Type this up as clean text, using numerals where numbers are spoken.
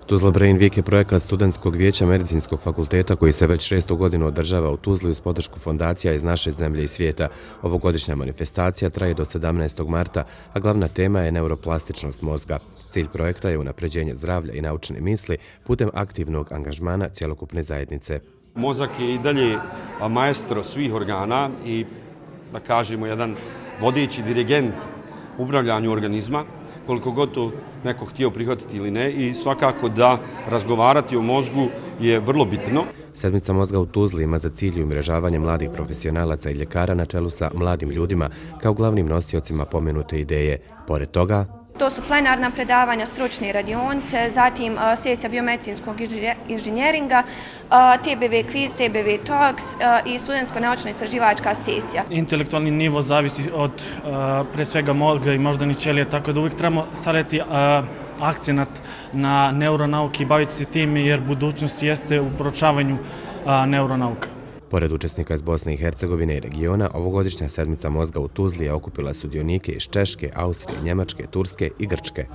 Tuzla Brain Week je projekat Studentskog vijeća Medicinskog fakulteta koji se već 6. godinu održava u Tuzli uz podršku fondacija iz naše zemlje i svijeta. Ovogodišnja manifestacija traje do 17. marta, a glavna tema je neuroplastičnost mozga. Cilj projekta je unapređenje zdravlja i naučne misli putem aktivnog angažmana cjelokupne zajednice. Mozak je i dalje maestro svih organa i, da kažemo, jedan vodeći dirigent upravljanju organizma, koliko god to neko htio prihvatiti ili ne, i svakako da razgovarati o mozgu je vrlo bitno. Sedmica mozga u Tuzli ima za cilj umrežavanje mladih profesionalaca i ljekara na čelu sa mladim ljudima kao glavnim nosiocima pomenute ideje. Pored toga, to su plenarna predavanja, stručne radionice, zatim sesija biomedicinskog inženjeringa, TBV kviz, TBV talks i studentsko-naučno-istraživačka sesija. Intelektualni nivo zavisi od pre svega mozga i moždanih ćelija, tako da uvijek trebamo staviti akcenat na neuronauke i baviti se tim jer budućnost jeste u proučavanju neuronauka. Pored učesnika iz Bosne i Hercegovine i regiona, ovogodišnja sedmica mozga u Tuzli je okupila sudionike iz Češke, Austrije, Njemačke, Turske i Grčke.